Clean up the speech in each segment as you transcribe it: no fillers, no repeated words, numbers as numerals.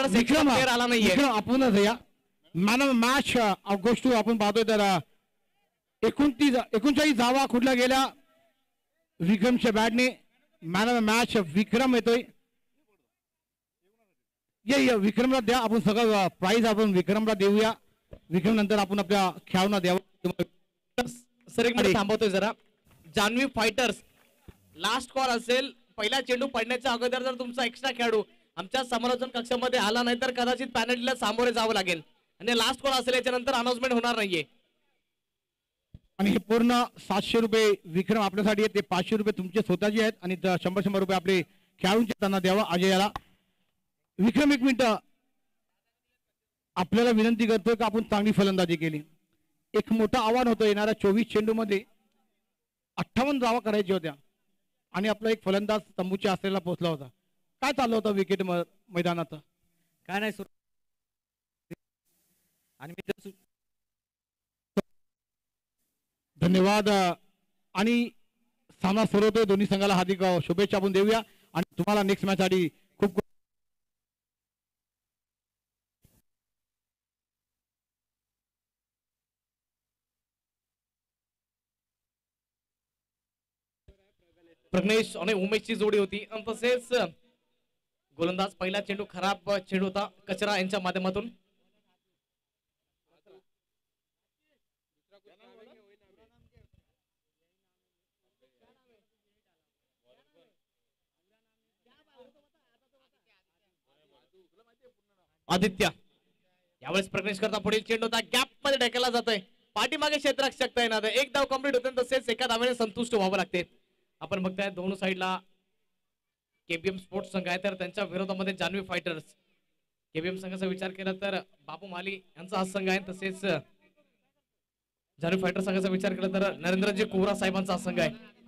आपल्याकडे extra player आला नाहीये. आपणच या मॅन ऑफ मॅच गोष्ट आपण पाहतोय तर 39 धावा कुठल्या गेल्या विक्रमच्या बॅटने. मॅन ऑफ मॅच विक्रम येतोय. ये विक्रमला द्या. आपण सगळं प्राइज आपण विक्रमला देऊया. विक्रम नंतर आपण आपल्या खेळाडूंना द्यावं. सर एक मिनिट थांबवतोय जरा. जान्हवी फायटर्स लास्ट कॉल असेल. पहिला चेंडू पडण्याच्या अगोदर जर तुमचा एक्स्ट्रा खेळाडू आमच्या समालोचन कक्षामध्ये आला नाही तर कदाचित पॅनल्टीला सामोरे जावं लागेल आणि लास्ट कॉल असेल याच्यानंतर अनाउन्समेंट होणार नाहीये. आणि हे पूर्ण 700 रुपये विक्रम आपल्यासाठी आहेत. ते 500 रुपये तुमचे स्वतःचे आहेत आणि 100 रुपये आपले खेळाडूंचे त्यांना द्यावा. अजयाला. विक्रम एक मिनिट आपल्याला विनंती करतोय की आपण चांगली फलंदाजी केली. एक मोठं आव्हान होतं येणाऱ्या 24 चेंडू मध्ये 58 धावा करायच्या होत्या आणि आपला एक फलंदाज तंबूच्या आसरेला पोहोचला होता. काय चाललं होतं विकेट मैदानात? काय नाही सुरू आणि मी धन्यवाद. आणि सामना सुरू होतोय. दोन्ही संघाला हार्दिक शुभेच्छा आपण देऊया आणि तुम्हाला नेक्स्ट मॅच साठी खूप प्रज्ञेश आणि उमेशची जोडी होती. तसेच गोलंदाज पहिला चेंडू खराब चेंडू होता कचरा यांच्या माध्यमातून. आदित्य यावेळेस प्रज्ञेश करता पुढील चेंडू होता गॅप मध्ये ढकलला जातोय. पाठीमागे क्षेत्ररक्षक येणार. एक धाव कंप्लीट होते तसेच एका धावेने संतुष्ट व्हावं लागते. आपण बघताय दोन साईडला केबीएम स्पोर्ट्स संघ आहे तर त्यांच्या विरोधामध्ये जान्हवी फायटर्स. केबीएम संघाचा विचार केला तर बापू माली यांचा हा संघ आहे. तसेच जान्हवी फायटर संघाचा विचार केला तर नरेंद्रजी कोहरा साहेबांचा हा संघ आहे.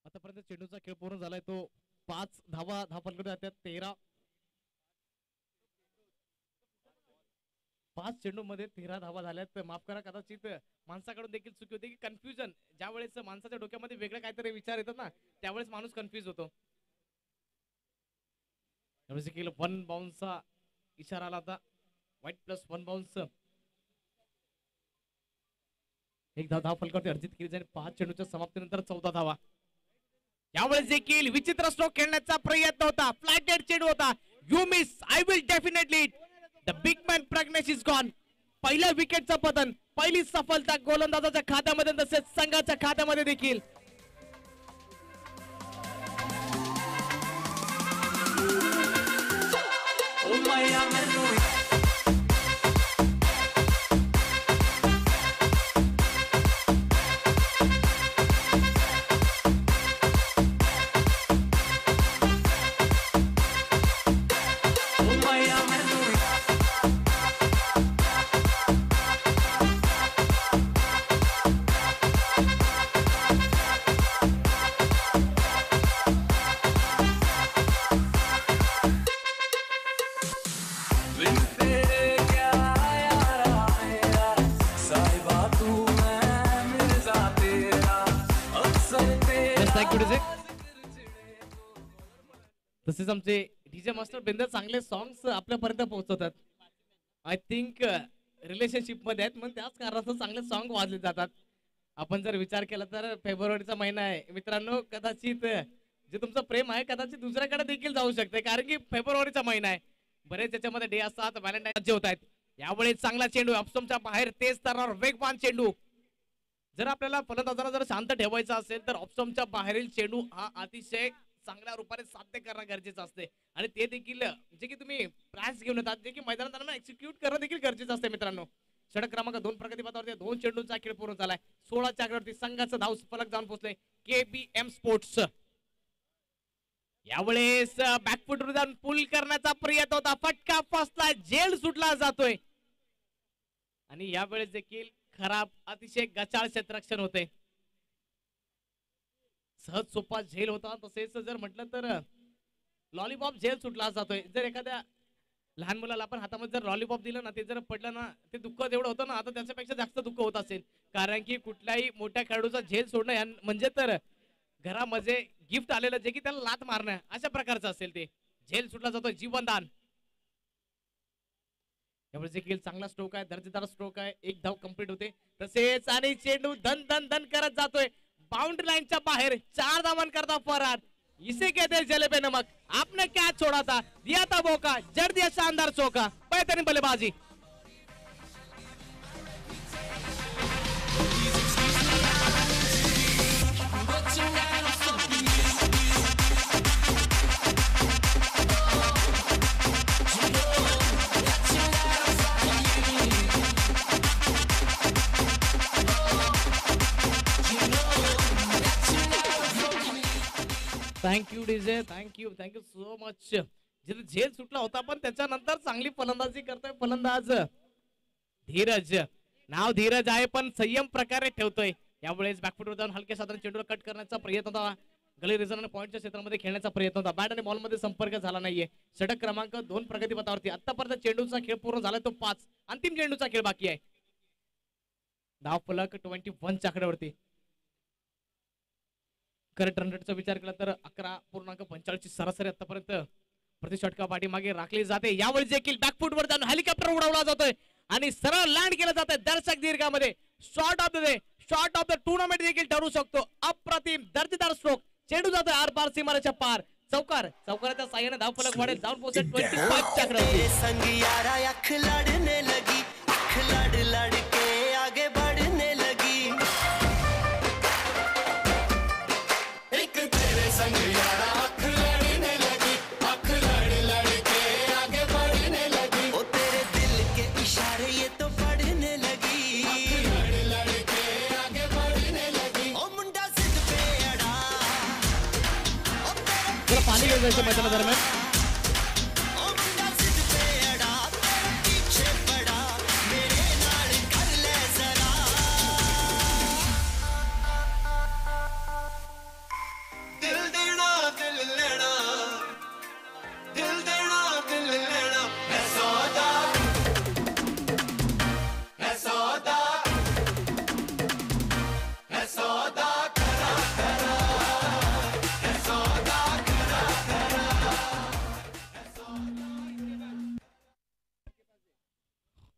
आतापर्यंत चेंडूचा खेळ पूर्ण झालाय. तो 5 धावा फलकडे जातात. 5 चेंडू मध्ये 13 धावा झाल्यात. माफ करा कदाचित माणसाकडून देखील चुकी होती की कन्फ्युजन ज्या वेळेस माणसाच्या डोक्यामध्ये वेगळे काहीतरी विचार येतात ना त्यावेळेस माणूस कन्फ्युज होतो. देखील 1 बाउन्सचा इशारा आला होता. White plus 1 bounce. एक धाव फलकावरती अर्जित केली जाईल. 5 चेंडूच्या समाप्तीनंतर 14 धावा. यावेळेस देखील विचित्र स्ट्रोक खेळण्याचा प्रयत्न होता. फ्लॅटेड चेंडू होता. You miss I will definitely. The big man Pradnyesh is gone. पहिल्या विकेटचं पतन. पहिली सफलता गोलंदाजाच्या खात्यामध्ये तसेच संघाच्या खात्यामध्ये देखील. तसेच आमचे डीजे मास्टर बिंदर चांगले सॉंग्स आपल्यापर्यंत पोहोचवतात. आय थिंक रिलेशनशिप मध्ये आहेत म्हणून त्याच कारणास्तव चांगले सॉन्ग वाजले जातात. आपण जर विचार केला तर फेब्रुवारीचा महिना आहे मित्रांनो, कदाचित जे तुमचं प्रेम आहे कदाचित दुसऱ्याकडे देखील जाऊ शकते, कारण की फेब्रुवारीचा महिना आहे. बरेच याच्यामध्ये डे असतात, व्हॅलेंटाईन जे होत आहेत. यावेळी चांगला चेंडू ऑप्शनच्या बाहेर, तेज तरावर वेगवान चेंडू. जर आपल्याला फलंदाजांना जर शांत ठेवायचं असेल तर ऑप्शनच्या बाहेरील चेंडू हा अतिशय चांगल्या रूपाने साध्य करणं गरजेचं असते, आणि ते देखील जे की तुम्ही प्रॅक्टिस घेऊन येतात, जे की मैदानात एक्झिक्यूट करणं देखील गरजेचं असते मित्रांनो. षटक क्रमांक 2 प्रगतीपथावरती 2 चेंडूंचा खेळ पूर्ण झालाय. 16च्या आकड्यावरती संघाचं धाव फलक जाऊन पोहोचले केबीएम स्पोर्ट्स. यावेळेस बॅकफुट जाऊन पुल करण्याचा प्रयत्न होता, फटका फसला, झेल सुटला जातोय, आणि यावेळेस देखील खराब अतिशय गचाळ क्षेत्ररक्षण होते. सहज सोपा झेल होता, तसेच जर म्हटलं तर लॉलीपॉप झेल सुटला जातोय. जर एखाद्या लहान मुलाला आपण हातामध्ये जर लॉलीपॉप दिलं ना, ते जर पडलं ना, ते दुःख तेवढं होतं ना, आता त्याच्यापेक्षा जास्त दुःख होत असेल, कारण की कुठल्याही मोठ्या खेळाडूचा झेल सोडणं म्हणजे तर घरामध्ये गिफ्ट आलेलं जे की त्याला लात मारणं अशा प्रकारचं असेल, ते झेल सुटला जातोय. जीवनदान. यावेळेस देखील चांगला स्ट्रोक आहे, दर्जेदार स्ट्रोक आहे, एक धाव कंप्लीट होते. तसेच आणि चेंडू धन धन धन करत जातोय बाउंड्री लाईनच्या बाहेर. 4 धावन करता फरार. इसे कहते हैं जलेबे नमक. आपने क्या छोड़ा था, दिया था मौका, जड़ दिया शानदार चौका. बेहतरीन बल्लेबाजी. Thank you DJ, thank you so much. जिथे झेल सुटला होता, पण त्याच्यानंतर चांगली फलंदाजी करतोय फलंदाज धीरज. नाव धीरज आहे पण संयम प्रकारे ठेवतोय. यावेळेस बॅकफुटवर जाऊन हलके साधारण चेंडूला कट करण्याचा प्रयत्न होता, गली रिझन पॉईंटच्या क्षेत्रामध्ये खेळण्याचा प्रयत्न होता. बॅट आणि बॉल मध्ये संपर्क झाला नाहीये. षटक क्रमांक 2 प्रगतीपथावरती. आतापर्यंत चेंडूचा खेळ पूर्ण झालाय तो 5. अंतिम चेंडूचा खेळ बाकी आहे. धाव फलक 21च्या आकड्यावरती. करंट रन रेटचा विचार केला तर 11.45 ची सरासरी आतापर्यंत प्रति षटका पाठीमागे राखली जाते. यावेळी देखील बॅकफुट वर जाऊन हेलिकॉप्टर उडवला जातोय आणि सरळ लँड केलं जातंय दर्शक दीर्घामध्ये. Shot of the day, shot of the tournament देखील ठरू शकतो. अप्रतिम दर्जेदार स्ट्रोक. चेंडू जातोय आर पार सीमारेच्या पार. चौकाराच्या साह्याने धाव फलक वाढेल, जाऊन पोहोचेल 25 च्या आकड्यावरती. पाणी घेऊन जायचं मैदानादरम्यान.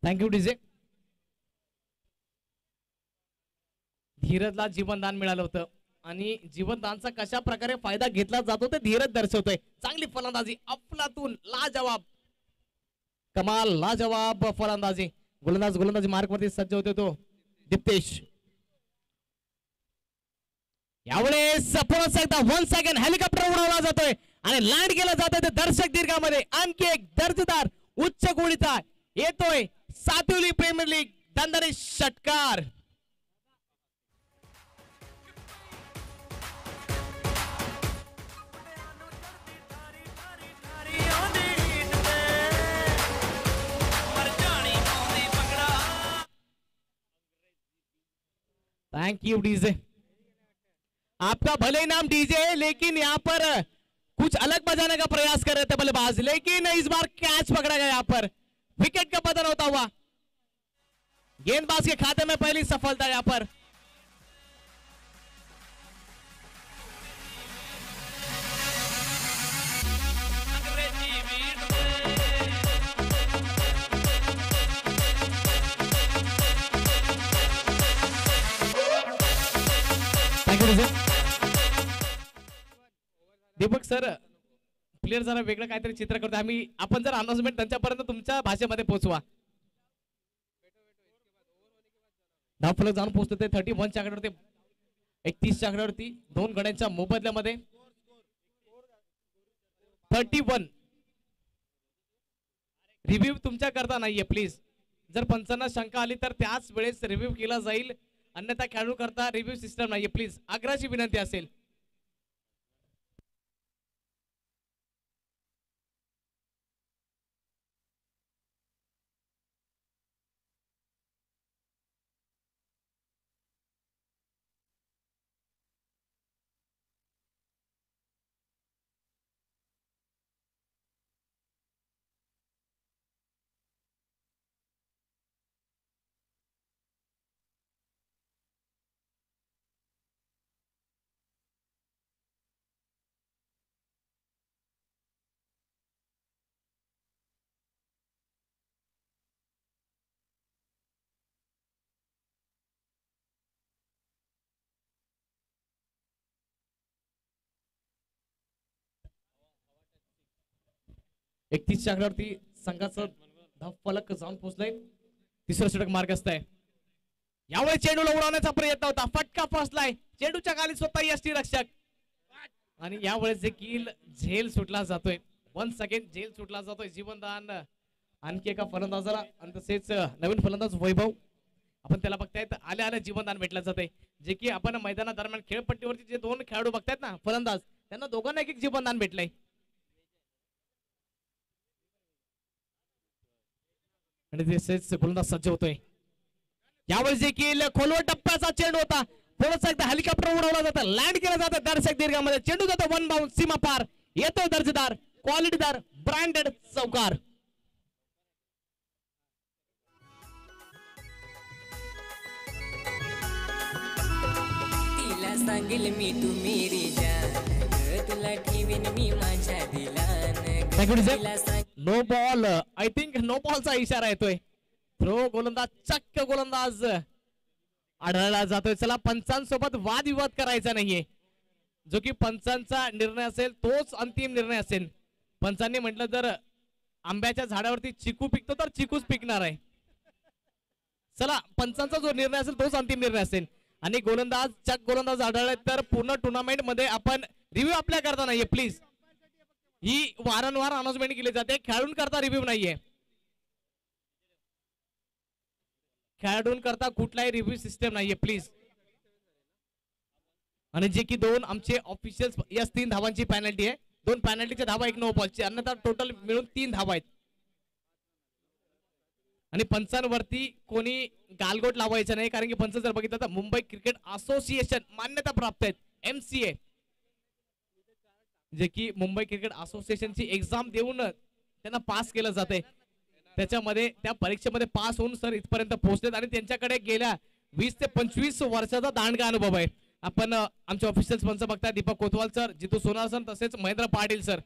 Thank you DJ. धीरजला जीवनदान मिळालं होतं आणि जीवनदानचा कशा प्रकारे फायदा घेतला जातो ते धीरज दर्शवतोय. चांगली फलंदाजी, अफलातून, लाजवाब, कमाल, लाजवाब फलंदाजी. गोलंदाजी मार्क वरती सज्ज होते तो दीप्तेश. यावेळेस पुन्हा एकदा वन्स अगेन हेलिकॉप्टर उडवला जातोय आणि लँड केला जातोय ते दर्शक दीर्घामध्ये. आणखी एक दर्जेदार उच्च गोळीचा येतोय. 7वी प्रीमियर लीग दणदणीत षटकार. Thank you DJ. आपका भले ही नाम डीजे है, लेकिन यहाँ पर कुछ अलग बजाने का प्रयास कर रहे थे बल्लेबाज, लेकिन इस बार कैच पकड़ा गया. यहाँ पर विकेट का पतन होता हुआ गेंदबाज के खाते में पहली सफलता. यहाँ पर दीपक सर, प्लेयर जरा वेगळं काहीतरी चित्र करतो आम्ही, आपण जर अनाउन्समेंट त्यांच्यापर्यंत तुमच्या भाषेमध्ये पोहोचवा. धावफलक जाऊन पोहोचतो ते 31च्या आकड्यावरती, 31च्या आकड्यावरती 2 गड्यांच्या मोबदल्यामध्ये 31. रिव्ह्यू तुमच्या करता नाहीये प्लीज. जर पंचांना शंका आली तर त्याच वेळेस रिव्ह्यू केला जाईल, अन्यथा खेळाडू करता रिव्ह्यू सिस्टम नाहीये प्लीज. आग्रहाची विनंती असेल. एकतीसच्या आकड्यावरती संघाचं धावफलक जाऊन पोहोचलंय. तिसरं षटक मार्गस्थ आहे. यावेळी चेंडूला उडवण्याचा प्रयत्न होता, फटका फसलाय. चेंडूच्या खाली स्वतः यष्टीरक्षक आणि यावेळेस देखील झेल सुटला जातोय. वन्स अगेन झेल सुटला जातोय. जीवनदान आणखी एका फलंदाजाला आणि तसेच नवीन फलंदाज वैभव, आपण त्याला बघतायत आल्या आल्या जीवनदान भेटलं जाते. जे की आपण मैदानादरम्यान खेळपट्टीवरती जे 2 खेळाडू बघतायत ना फलंदाज, त्यांना दोघांना एक जीवनदान भेटलंय. आणि तसेच गोलंदाज सज्ज होतोय. यावेळेस देखील खोलवर टप्प्याचा चेंडू होता. थोडासा एकदा हेलिकॉप्टर उडवला जातं, लँड केला जातं दर्शक दीर्घामध्ये. चेंडू जातो 1 बाउंड सीमा पार. येतो दर्जेदार, क्वालिटीदार, ब्रँडेड चौकार. तिला सांगेल मी तू मेरी जान, तुला ठेवीन मी माझ्या दिलान. No ball, I think no बॉलचा इशारा येतोय. थ्रो गोलंदाज, चक्क गोलंदाज आढळला जातोय. चला, पंचांसोबत वादविवाद करायचा नाहीये. जो की पंचांचा निर्णय असेल तोच अंतिम निर्णय असेल. पंचांनी म्हटलं जर आंब्याच्या झाडावरती चिकू पिकतो तर चिकूच पिकणार आहे. चला, पंचांचा जो निर्णय असेल तोच अंतिम निर्णय असेल. आणि गोलंदाज, चक गोलंदाज आढळले तर पूर्ण टुर्नामेंट मध्ये आपण रिव्ह्यू आपल्या करता नाहीये प्लीज. ही वारंवार अनाउन्समेंट केली जाते, खेळाडूंकरता रिव्ह्यू नाहीये. खेळाडूंकरता कुठलाही रिव्ह्यू सिस्टम नाहीये प्लीज. आणि जे की 2 आमचे ऑफिशियल यस 3 धावांची पॅनल्टी आहे. 2 पॅनल्टीच्या धावा, 1 नो बॉलची, अन्यथा टोटल मिळून 3 धावा आहेत. आणि पंचांवरती कोणी गालगोट लावायचं नाही, कारण की पंच जर बघितलं तर मुंबई क्रिकेट असोसिएशन मान्यता प्राप्त आहेत, MCA, जे की मुंबई क्रिकेट असोसिएशनची एक्झाम देऊन त्यांना पास केलं जाते. त्याच्यामध्ये त्या परीक्षेमध्ये पास होऊन सर इथपर्यंत पोहोचलेत आणि त्यांच्याकडे गेल्या 20 ते 25 वर्षाचा दांडगा अनुभव आहे. आपण आमचे ऑफिशियल स्पॉन्सर बघताय, दीपक कोतवाल सर, जितू सोनार सर, तसेच महेंद्र पाटील सर.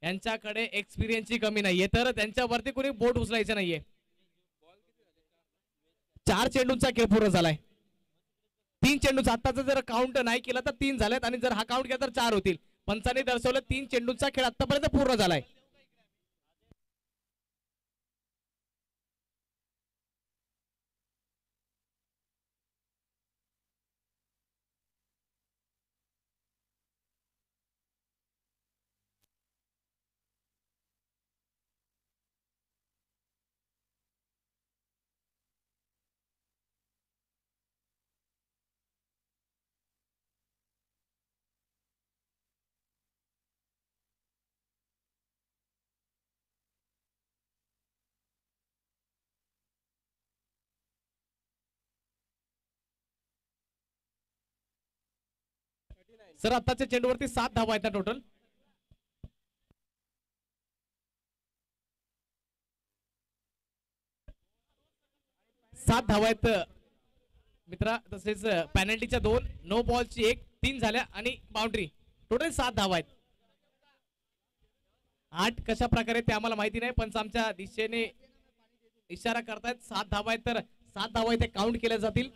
यांच्याकडे एक्सपिरियन्सची कमी नाहीये, तर त्यांच्यावरती कोणी बोट उचलायचं नाहीये. 4 चेंडूंचा खेळ पूर्ण झालाय. 3 चेंडूचा आताचा जर काउंट नाही केला तर 3 झालेत आणि जर हा काउंट केला तर 4 होतील. पंचांनी दर्शवलं 3 चेंडूंचा खेळ आतापर्यंत पूर्ण झालाय. सर आताच्या चेंडूवरती 7 धावा आहेत टोटल. सात धावा आहेत मित्रा. तसेच पॅनल्टीच्या 2, नो बॉलची 1, 3 झाल्या आणि बाउंड्री. टोटल 7 धावा आहेत. 8 कशा प्रकारे ते आम्हाला माहिती नाही, पण आमच्या दिशेने इशारा करतायत 7 धावा आहेत, तर 7 धावा इथे काउंट केल्या जातील.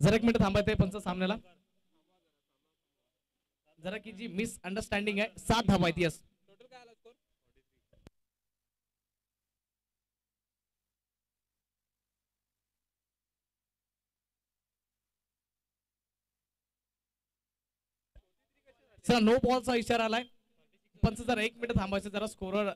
जरा एक मिनिट थांबायचंय पंच सामन्याला. जरा की जी मिसअंडरस्टँडिंग आहे. 7 धावा आहेत. यस चला नो बॉलचा इशारा आलाय. पंच जरा 1 मिनिट थांबायचं. जरा स्कोरर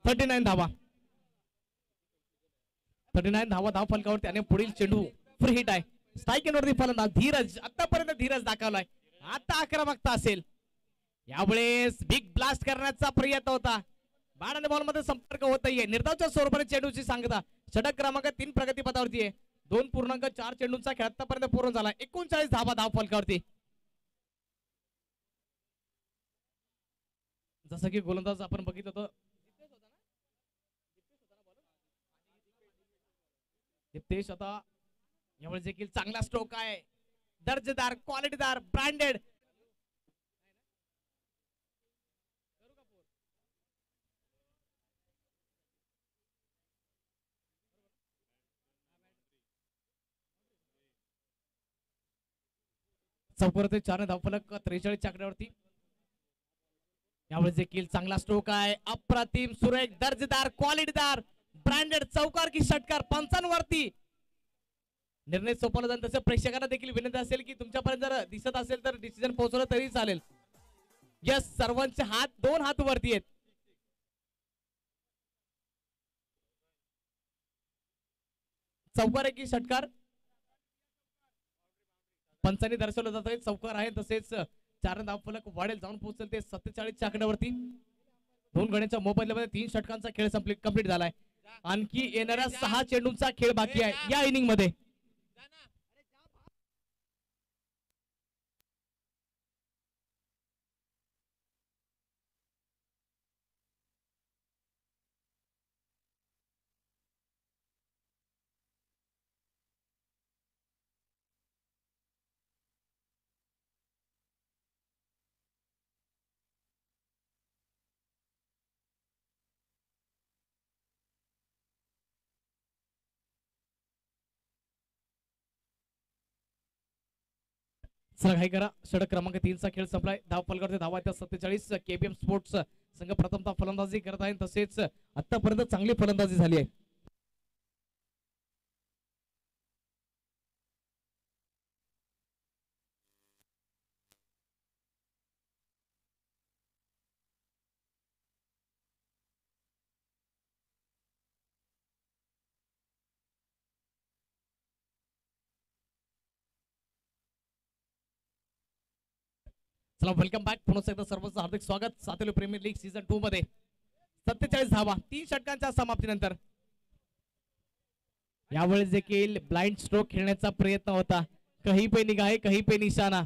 थर्टी नाईन धावा 39 धावा धाव फलकावरती आणि पुढील चेंडू फ्री हिट आहे. स्ट्राईक वरती फलंदाज धीरज. आतापर्यंत धीरज दाखवलाय. आता आक्रमकता असेल. यावेळेस बिग ब्लास्ट करण्याचा प्रयत्न होता. बॅट आणि बॉल मध्ये संपर्क होत नाहीये. निर्धावच्या स्वरूपाने चेंडूची सांगता. षटक क्रमांक 3 प्रगतीपथावरती आहे. 2.4 चेंडूंचा खेळ आतापर्यंत पूर्ण झाला. 39 धावा धाव फलकावरती. जसं की गोलंदाज आपण बघितलं होतं दिप्तेश. आता यावेळेस देखील चांगला स्ट्रोक आहे. दर्जेदार क्वालिटीदार ब्रँडेड. चौकोर 4 धावफलक 43 आकड्यावरती. यावेळेस देखील चांगला स्ट्रोक आहे. अप्रतिम सुरेख दर्जेदार क्वालिटीदार ब्रँडेड चौकार की षटकार. पंचांवरती निर्णय सोपवला जाईल. तसं प्रेक्षकांना देखील विनंती असेल की तुमच्यापर्यंत जर दिसत असेल तर डिसिजन पोहोचवलं तरी चालेल. यस सर्वांचे हात 2 हात वरती आहेत. चौकार की षटकार पंचांनी दर्शवलं जात आहे. चौकार आहे. तसेच 4 धावफलक वाढेल जाऊन पोहोचेल ते 47 आकड्यावरती. 2 गड्यांच्या मोबदल्यामध्ये 3 षटकांचा खेळ कंप्लीट झालाय. आणखी येणाऱ्या 6 चेंडूंचा खेळ बाकी आहे या इनिंग मध्ये. चला घाई करा. षटक क्रमांक 3 चा खेळ संपलाय. धाव फलकावरती धावा आहेत 47. केबीएम स्पोर्ट्स संघ प्रथमतः फलंदाजी करत आहे. तसेच आतापर्यंत चांगली फलंदाजी झाली आहे. चला वेलकम बॅक. पुन्हा एकदा सर्वांचं हार्दिक स्वागत. सातेलो प्रीमियर लीग सीझन 2 मध्ये 47 धावा 3 षटकांच्या समाप्तीनंतर. यावेळेस देखील ब्लाइंड स्ट्रोक खेळण्याचा प्रयत्न होता. कहीं पे निगाहे कहीं पे निशाणा.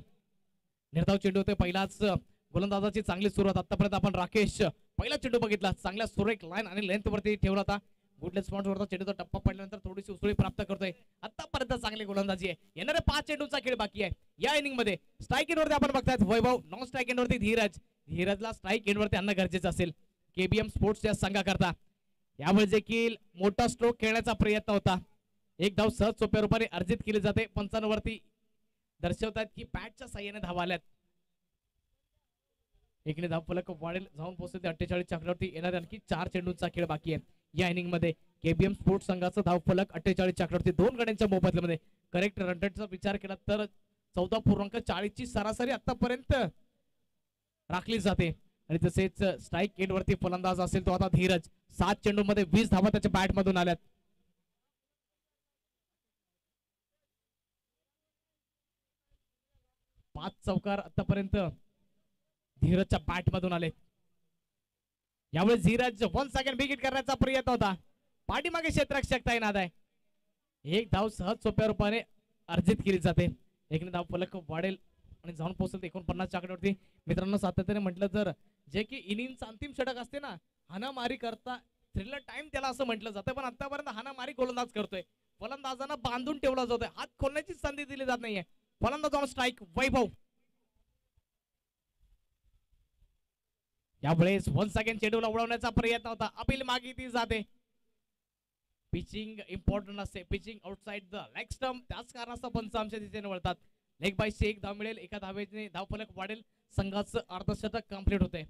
निर्धाव चेंडू होते. पहिलाच गोलंदाजाची चांगली सुरुवात. आतापर्यंत आपण राकेश पहिला चेंडू बघितला. चांगल्या सुरेख लाईन आणि लेंथ वरती ठेवला होता. गुडलेस स्पॉट वरचा चेंडूचा टप्पा पडल्यानंतर थोडीशी उसळी प्राप्त करतोय. आतापर्यंत चांगली गोलंदाजी आहे. येणाऱ्या 5 चेंडूंचा खेळ बाकी आहे या इनिंग मध्ये. स्ट्राईक एंडवरती आपण बघतायत वैभव. नॉन स्ट्राईक एंडवरती धीरज. धीरजला स्ट्राईक एंडवरती आणणं गरजेचं असेल केबीएम स्पोर्ट्स या संघाकरता. यावेळेस देखील मोठा स्ट्रोक खेळण्याचा प्रयत्न होता. एक धाव सहज सोप्या रूपाने अर्जित केली जाते. 55 वरती दर्शवतात की बॅटच्या साह्याने धावा आल्यात. एकने धाव फलक वाढेल जाऊन पोहोचते 48 आकड्यावरती. येणारे आणखी 4 चेंडूंचा खेळ बाकी आहे या इनिंग मध्ये. केबीएम स्पोर्ट्स संघाचा धाव फलक 48 आकड्यावरती. 2 गड्यांच्या मोबदल्यामध्ये करेक्ट रन रेटचा विचार केला तर 14.40 ची सरासरी आतापर्यंत राखली जाते. आणि तसेच स्ट्राईक एंड वरती फलंदाज असेल तो आता धीरज. 7 चेंडू मध्ये 20 धावा त्याच्या बॅट मधून आल्यात. 5 चौकार आतापर्यंत धीरजच्या बॅट मधून आले. यावेळी धीरज 1 सेकंड बिगिट करण्याचा प्रयत्न होता. पाठीमागे क्षेत्ररक्षक तैनात आहे. एक धाव सहज सोप्या रूपाने अर्जित केली जाते. एक धाव फलक वाढेल आणि जाऊन पोहोचेल 49 आकड्यावरती. मित्रांनो सातत्याने म्हटलं तर जे की इनिंगचा अंतिम षटक असते ना, हाणामारी करता थ्रिलर टाइम त्याला असं म्हटलं जातं, पण आतापर्यंत हाणामारी गोलंदाज करतोय. फलंदाजांना बांधून ठेवला जातोय, हात खोलण्याची संधी दिली जात नाहीये. फलंदाज ऑन स्ट्राईक वैभव. यावेळेस 1 सेकंड चेंडूला उडवण्याचा प्रयत्न होता. अपील मागितली जाते. पिचिंग इम्पॉर्टंट असते, pitching outside the leg stump, त्याच कारणास्तव पंच आमच्या दिशेने वळतात. लेग बायची 1 धाव मिळेल, एका धावेने धावफलक वाढेल, संघाचं अर्धशतक कंप्लीट होते.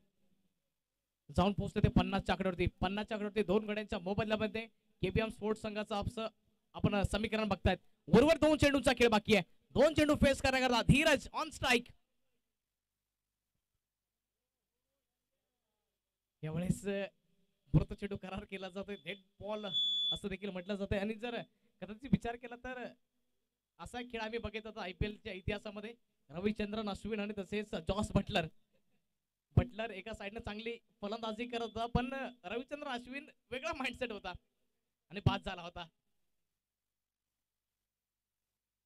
जाऊन पोहोचते ते 50 आकड्यावरती. 50 आकड्यावरती 2 गड्यांच्या मोबदल्यामध्ये केबीएम स्पोर्ट्स संघाचं आपण समीकरण बघतायत. वरवर 2 चेंडूचा खेळ बाकी आहे. 2 चेंडू फेस करण्याकरता धीरज ऑन स्ट्राईक. यावेळेस मृत चेंडू करार केला जातोय, डेड बॉल असं देखील म्हटलं जातंय. आणि जर कदाचित विचार केला तर असा खेळ आम्ही बघत होतो IPLच्या इतिहासामध्ये. रविचंद्रन अश्विन आणि तसेच जॉस बटलर. बटलर एका साइडने चांगली फलंदाजी करत होता, पण रविचंद्रन अश्विन वेगळा माइंडसेट होता आणि बाद झाला होता.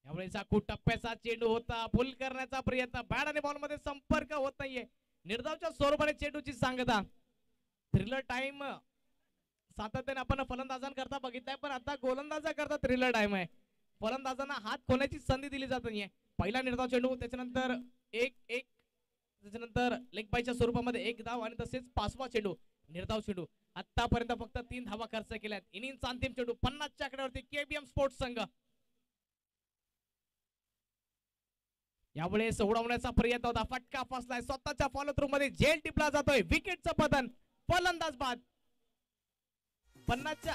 यावेळेस टप्प्याचा चेंडू होता, पुल करण्याचा प्रयत्न, बॅट आणि बॉल मध्ये संपर्क होत नाहीये. निर्धावच्या स्वरूपाने चेंडूची सांगता. थ्रिलर टाइम सातत्याने आपण फलंदाजांकरता बघितलाय, पण आता गोलंदाजाकरता थ्रिलर टाइम आहे. फलंदाजांना हात खोलण्याची संधी दिली जात नाहीये. पहिला निर्धाव चेंडू, त्याच्यानंतर एक त्याच्यानंतर लेग बायच्या स्वरूपामध्ये 1 धाव आणि तसेच 5वा चेंडू निर्धाव चेंडू. आतापर्यंत फक्त 3 धावा खर्च केल्यात. इनिंगचा अंतिम चेंडू 50च्या आकड्यावरती केबीएम स्पोर्ट्स संघ. यावेळेस उडवण्याचा प्रयत्न होता, फटका फसलाय. स्वतःच्या फॉलो थ्रू मध्ये झेल टिपला जातोय. विकेटचं पतन, फलंदाज बाद. 50च्या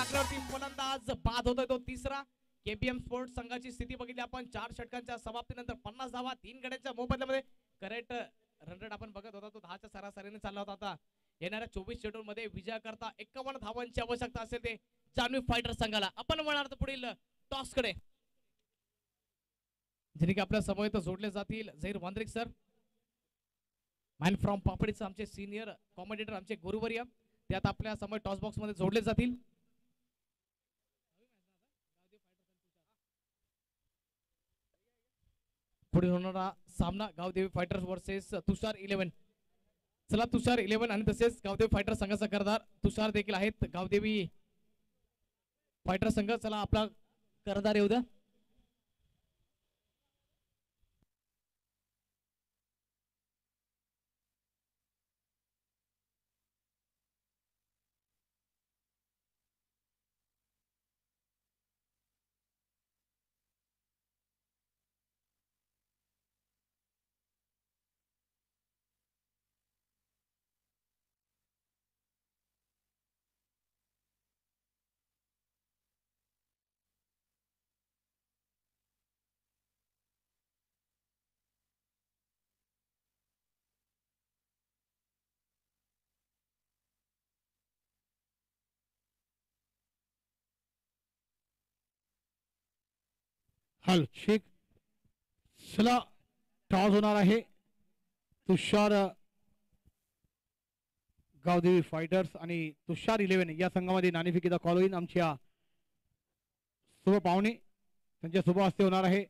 आकड्यावरती फलंदाज बाद होतोय, तो तिसरा. केबीएम स्पोर्ट्स संघाची स्थिती बघितली आपण 4 षटकांच्या समाप्तीनंतर 50 धावा 3 गड्यांच्या मोबदल्यामध्ये. करेक्ट रन रेट आपण बघत होता तो 10च्या सरासरीने चालला होता. आता येणाऱ्या 24 शेड्यूल मध्ये विजयाकरता 51 धावांची आवश्यकता असेल ते जान्हवी फायटर संघाला. आपण म्हणणार पुढील टॉस कडे, जे की आपल्या समोर जोडले जातील. झहीर वांद्रिक सर, मॅन फ्रॉम पापडीचे आमचे सिनियर कॉमेंटेटर, आमचे गुरुवर्य, त्यात आपल्या समोर टॉस बॉक्स मध्ये जोडले जातील. पुढे होणारा सामना गावदेवी फायटर्स वर्सेस तुषार 11. चला तुषार 11 आणि तसेच गावदेवी फायटर संघाचा करदार तुषार देखील आहेत. गावदेवी फायटर संघ, चला आपला करदार येऊ द्या. हल शेख. चला टॉस होणार आहे. तुषार गावदेवी फायटर्स आणि तुषार 11 या संघामध्ये नाणेफेकीचा कॉल होईल. आमच्या शुभ पाहुणे त्यांच्या शुभ हस्ते होणार आहे.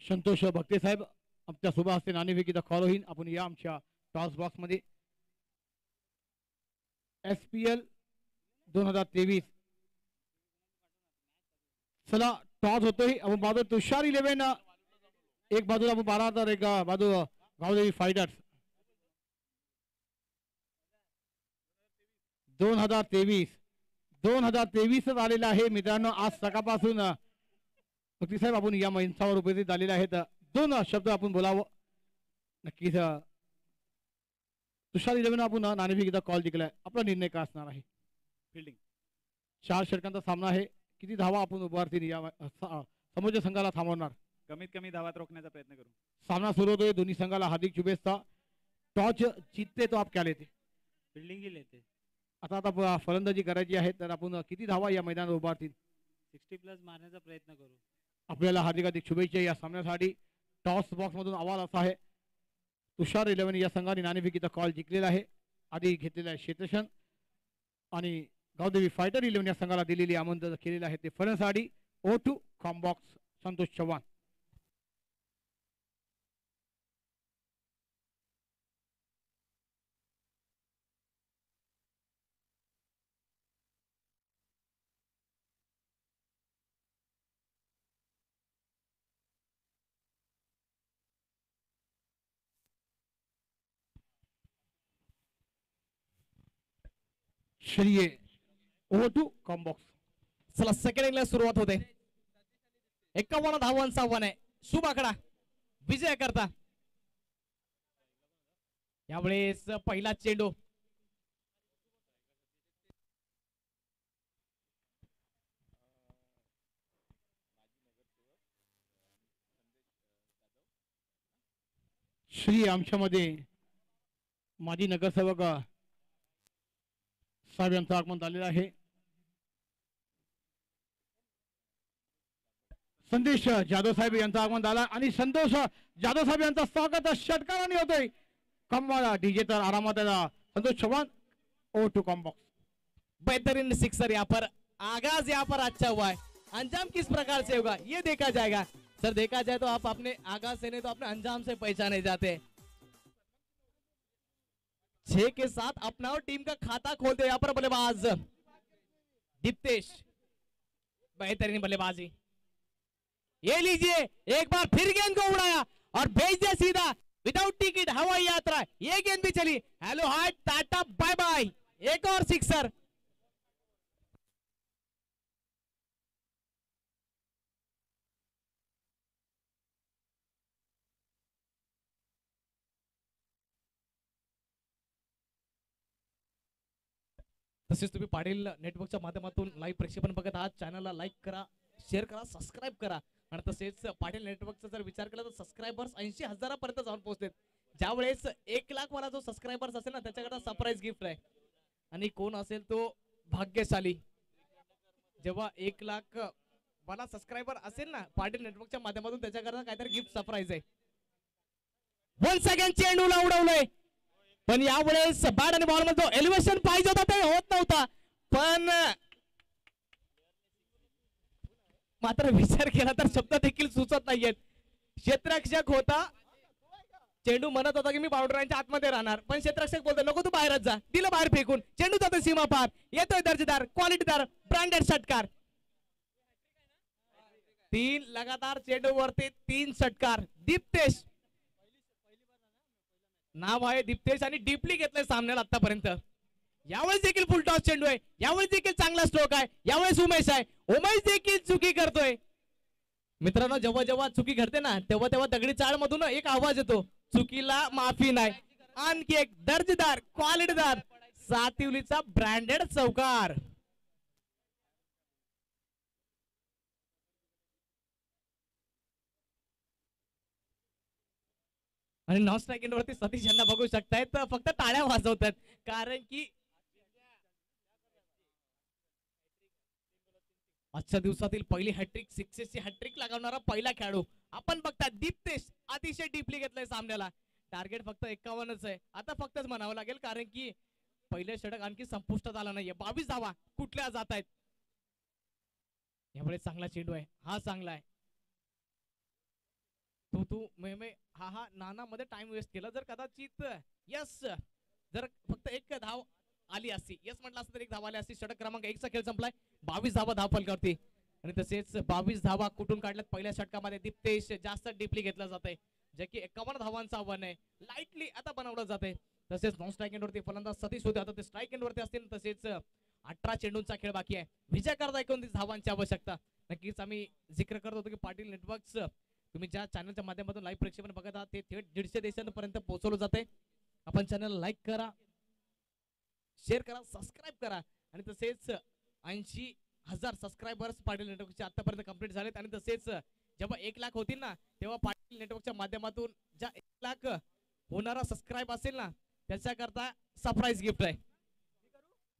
संतोष भक्ते साहेब, आमच्या शुभ हस्ते नाणेफेकीचा कॉल होईल. आपण या आमच्या टॉस बॉक्स मध्ये. SPL 2023. चला टॉस होतोय. आपण बाजू तुषार 11 एक बाजूला, आपण 12 तर एक बाजू गावदेवी फायटर्स. 2023 आलेला आहे मित्रांनो. आज सकाळपासून भक्ती साहेब आपण या मंचावर उपस्थित झालेले आहेत. 2 शब्द आपण बोलावं. नक्कीच तुषार 11 आपण नाणेफेकीचा कॉल जिंकलाय. आपला निर्णय काय असणार आहे? फिल्डिंग. 4 षटकांचा सामना आहे. किती धावा आपण उभारतील या समोरच्या संघाला थांबवणार? कमीत कमी धावात रोखण्याचा प्रयत्न करू. सामना सुरू होतोय. दोन्ही संघाला हार्दिक शुभेच्छा. टॉस जीतते तो आप क्या लेते? फील्डिंग ही लेते. आता आता फलंदाजी करायची आहे तर आपण किती धावा या मैदानात उभारतील 60+ मारण्याचा प्रयत्न करू. आपल्याला हार्दिक हार्दिक शुभेच्छा या सामन्यासाठी. टॉस बॉक्स मधून आवाज असा आहे, तुषार 11 या संघाने नाणेफेकीचा कॉल जिंकलेला आहे. आधी घेतलेला आहे शेतशन आणि गावदेवी फायटर 11 या संघाला दिलेली आमंत्रण केलेलं आहे ते फलंदाजी O2 कॉम्बॉक्स संतोष चव्हाण. श्री O2 कॉम्बॉक्स. चला सेकंड इनिंगला सुरुवात होते. 51 धावांचा आव्हान आहे. शुभ आकडा विजय करता. यावेळेस पहिला चेंडू श्री आमच्यामध्ये माजी नगरसेवक साहेब यांचं आगमन झालेलं आहे. संदेश जाधव साहेब यांचं आगमन झालं आणि संतोष जाधव साहेब यांचं स्वागत षटकाराने होतोय. कमवाला डीजे तर आरामात आहे. Santosh Chavan O2 combox. बेहतरीन सिक्सर यहाँ पर. आगाज यहाँ पर अच्छा हुआ है. अंजाम किस प्रकार से होगा ये देखा जाएगा. सर देखा जाए तो आप अपने आगाज से नहीं तो अपने अंजाम से पहचाने जाते. 6 के साथ अपना और टीम का खाता खोलते यहाँ पर बल्लेबाज दीप्तेश. बेहतरीन बल्लेबाजी. ये लीजिए एक बार फिर गेंद को उड़ाया और भेज दिया सीधा विदाउट टिकट हवाई यात्रा. ये गेंद भी चली. Hello hi tata bye bye. एक और सिक्सर. तसेच तुम्ही पाटील नेटवर्कच्या माध्यमातून लाईव्ह प्रक्षेपण बघत आहात. चॅनलला लाईक करा, शेअर करा, सबस्क्राईब करा. आणि तसेच पाटील नेटवर्कचा जर विचार केला तर सबस्क्रायबर्स 80,000 जाऊन पोहोचलेत. ज्यावेळेस 1 लाख वाला जो सबस्क्रायबर्स असेल ना त्याच्याकडे सरप्राईज गिफ्ट आहे. आणि कोण असेल तो भाग्यशाली. जेव्हा 1 लाख वाला सबस्क्रायबर असेल ना पाटील नेटवर्कच्या माध्यमातून त्याच्याकरता काहीतरी गिफ्ट सरप्राईज आहे. 1 सेकंड चेंडूला उडवलंय पण यावेळेस बॅट आणि बॉल मध्ये एलिव्हेशन पाहिजे होता ते होत नव्हता. पण मात्र विचार केला तर शब्द देखील सुचत नाहीयेत. क्षेत्ररक्षक होता. चेंडू म्हणत होता की मी बाउंड्रीच्या आतमध्ये राहणार पण क्षेत्ररक्षक बोलतो नको तू बाहेरच जा. दिलं बाहेर फेकून. चेंडू जातो सीमा पार. येतोय दर्जेदार क्वालिटीदार ब्रँडेड षटकार. 3 लगातार चेंडू वरती 3 षटकार. दीप्तेश नाव आहे दीप्तेश आणि डीपली घेतलंय सामन्याला आतापर्यंत. यावेळेस देखील फुल टॉस चेंडू आहे. यावेळेस देखील चांगला स्ट्रोक आहे. यावेळेस उमेश आहे. उमेश देखील चुकी करतोय. मित्रांनो जेव्हा जेव्हा चुकी घडते ना तेव्हा तेव्हा दगडी चाळ मधून एक आवाज येतो चुकीला माफी नाही. आणखी एक दर्जेदार क्वालिटीदार सातिवलीचा ब्रँडेड चौकार. आणि नॉन स्ट्राईक एंडवरती सतीश यांना बघू शकतायत तर फक्त टाळ्या वाजवतात कारण की आजच्या दिवसातील पहिली हॅट्रिक सिक्सेसची हॅट्रिक लगावणारा पहिला खेळाडू आपण बघता दीप्तेश. अतिशय डीपली घेतलंय सामन्याला. टार्गेट फक्त 51च आहे. आता फक्तच म्हणावं लागेल कारण की पहिले षटक आणखी संपुष्टात आला नाहीये. 22 धावा कुठल्या जात आहेत. यामुळे चांगला चेंडू आहे. हा चांगला आहे. तू मे हा नाना मध्ये टाइम वेस्ट केला. जर कदाचित यस जर फक्त एक धाव आली असती यस म्हटलं असतं तर एक धाव आली असती. षटक क्रमांक 1 चा खेळ संपलाय. 22 धावा धावफलकावरती आणि तसेच 22 धावा कुठून काढल्यात पहिल्या षटकामध्ये. दीप्तेश जास्त डीपली घेतला जात आहे जे की 51 धावांचं आव्हान आहे. लाईटली आता बनवलं जाते. तसेच नॉन स्ट्राईक एंडवरती फलंदाज सतीश होते. आता ते स्ट्राईक एंडवरती असतील. तसेच 18 चेंडूंचा खेळ बाकी आहे. विजय करता 29 धावांची आवश्यकता. नक्कीच आम्ही जिक्र करत होतो की पाटील नेटवर्क्स तुम्ही ज्या चॅनलच्या माध्यमातून लाईव्ह प्रेक्षेपण बघत आहात ते थेट 150 देशांपर्यंत पोहोचवलं जाते. आपण चॅनल लाईक करा, शेअर करा, सबस्क्राईब करा आणि तसेच 80,000 सबस्क्रायबर्स पाटील नेटवर्कचे आतापर्यंत कंप्लीट झालेत. आणि तसेच जेव्हा 1 लाख होतील ना तेव्हा पाटील नेटवर्कच्या माध्यमातून ज्या 1 लाख होणारा सबस्क्राईब असेल ना त्याच्याकरता सरप्राईज गिफ्ट आहे.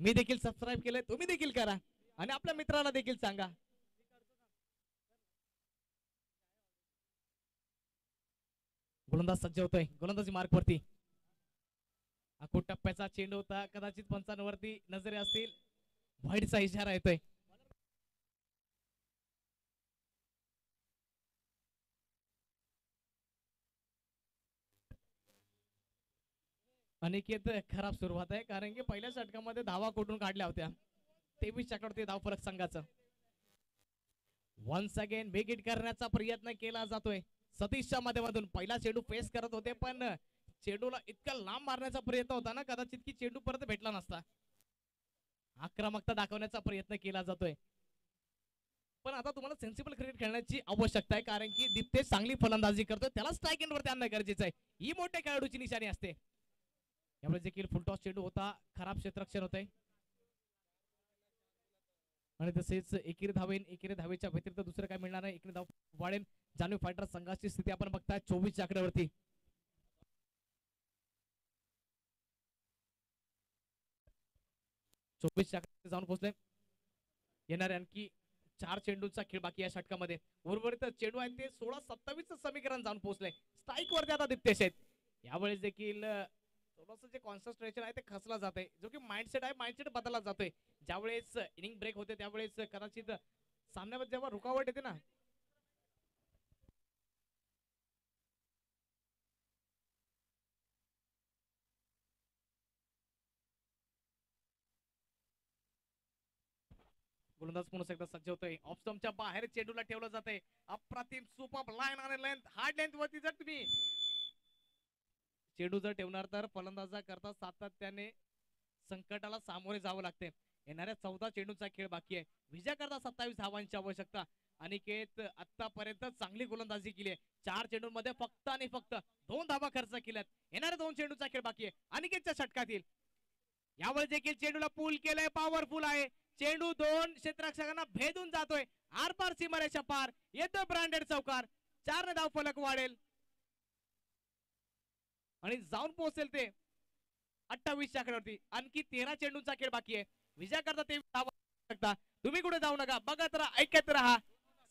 मी देखील सबस्क्राईब केलंय, तुम्ही देखील करा आणि आपल्या मित्राला देखील सांगा. गोलंदाज सज्ज होतोय गोलंदाजी मार्क वरती. आखूड टप्प्याचा चेंडू होता, कदाचित पंचांवरती नजरे असतील. व्हाईटचा इशारा येतोय. अनिकेत खराब सुरुवात आहे, कारण की पहिल्या षटकामध्ये धावा कुठून काढल्या होत्या. 23 चक्रवर्ती धावफलक संघाचं. वन्स अगेन बिग हिट करण्याचा प्रयत्न केला जातोय सतीशच्या माध्यमातून. पहिला चेंडू फेस करत होते, पण चेंडूला इतका लांब मारण्याचा प्रयत्न होता ना, कदाचित की चेंडू परत भेटला नसता. आक्रमकता दाखवण्याचा प्रयत्न केला जातोय, पण आता तुम्हाला सेन्सिबल क्रिकेट खेळण्याची आवश्यकता आहे, कारण की दिप्तेश चांगली फलंदाजी करतोय, त्याला स्ट्राईक एंड वरती आणणं गरजेचं आहे. ही मोठ्या खेळाडूची निशाणी असते. यावेळेस देखील फुलटॉस चेंडू होता, खराब क्षेत्ररक्षण होतंय आणि तसेच एकेरी धावेच्या व्यतिरिक्त दुसरं काय मिळणार नाही. एकेरी धाव वाढेल. जान्हवी फायटर संघाची स्थिती आपण बघताय 24 आकड्यावरती. जाऊन पोहोचले. येणारे आणखी 4 चेंडूचा खेळ बाकी या षटकामध्ये. उर्वरित चेंडू आहेत ते 16-27 समीकरण जाऊन पोहोचले. स्ट्राईक वरती आता दिप्तेश आहेत. यावेळेस देखील थोडंसं जे कॉन्सन्ट्रेशन आहे ते खचला जाते, जो की माइंडसेट आहे, माइंडसेट बदलला जातोय. ज्यावेळेस इनिंग ब्रेक होते त्यावेळेस कदाचित सामन्यामध्ये जेव्हा रुकावट येते ना, गोलंदाज पुन्हा एकदा सज्ज होतोय. ऑफ स्टंपच्या बाहेर चेंडूला ठेवलं जातंय. अप्रतिम सुपर लाईन आणि लेंथ, हार्ड लेंथ वरती जर तुम्ही चेंडू जर ठेवणार तर फलंदाजा करता सातत्याने संकटाला सामोरे जावं लागते. येणाऱ्या 14 चेंडूचा खेळ बाकी आहे. विजय करता 27 धावांची आवश्यकता. अनिकेत आतापर्यंत चांगली गोलंदाजी केली आहे. 4 चेंडूंमध्ये फक्त आणि फक्त 2 धावा खर्च केल्यात. येणाऱ्या 2 चेंडूचा खेळ बाकी आहे अनिकेतच्या षटकातील. यावेळेस देखील चेंडूला पूल केलंय, पॉवरफुल आहे चेंडू. 2 क्षेत्ररक्षकांना भेदून जातोय, आरपार सीमारेषा पार येतोय ब्रँडेड चौकार. 4 ने धाव फलक वाढेल आणि जाऊन पोहोचेल ते 28 आकड्यावरती. आणखी 13 चेंडूंचा खेळ बाकी आहे. विजय करता 23 धावा. तुम्ही कुठे जाऊ नका, बघत राहा, ऐकत राहा.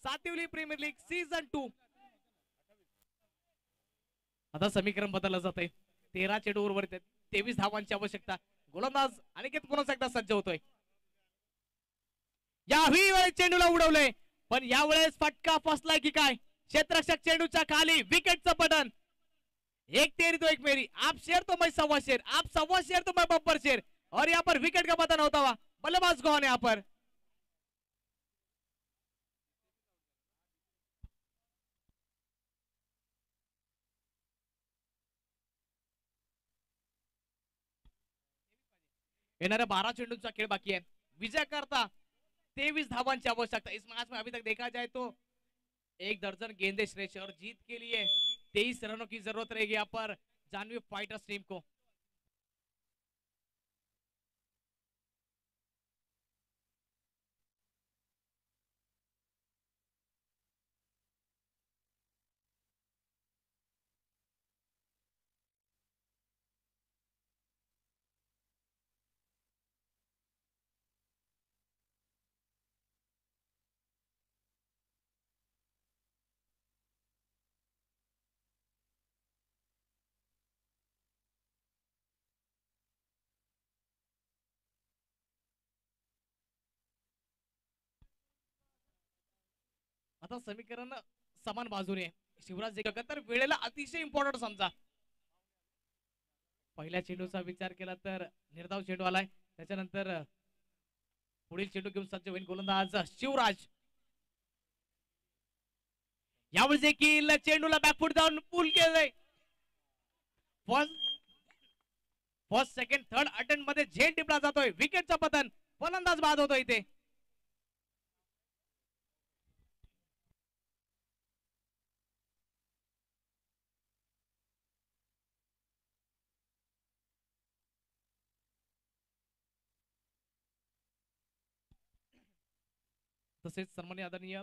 Sativali premiere league season 2. आता समीकरण बदललं जातंय. 13 चेंडू उर्वरित आहेत, 23 धावांची आवश्यकता. गोलंदाज अनिकेत पुन्हा एकदा सज्ज होतोय. याही वेळेस चेंडूला उडवलंय, पण यावेळेस फटका फसलाय की काय. क्षेत्ररक्षक चेंडूच्या खाली, विकेटचं बटन. एक तेरी तो एक मेरी, आप शेर तो मैं सवा शेर, आप सवा शेर तो मैं बब्बर शेर. और यहाँ पर विकेट का बटन होता हुआ बल्लेबाज कौन है यहाँ पर. येणाऱ्या 12 चेंडूंचा खेळ बाकी आहे. विजय करता 23 धावांची आवश्यकता. इस मैच में अभी तक देखा जाए तो 1 दर्जन गेंदे श्रेष्ठ और जीत के लिए 23 रनों की जरूरत रहेगी यहाँ पर जाह्नवी फाइटर्स टीम को. आता समीकरण समान बाजूने. शिवराज जयकर तर वेळेला अतिशय इम्पॉर्टंट समजा. पहिल्या चेंडूचा विचार केला तर निर्धाव चेंडू आलाय, त्याच्यानंतर पुढील चेंडू घेऊन सज्ज होईल गोलंदाज शिवराज. यावेळेस देखील चेंडूला बॅकफूट जाऊन पूल केलंय. फर्स्ट सेकंड थर्ड अटेम्प्ट मध्ये झेल टिपला जातोय. विकेटचं पतन, फलंदाज बाद होतो इथे. तसेच सन्माननीय आदरणीय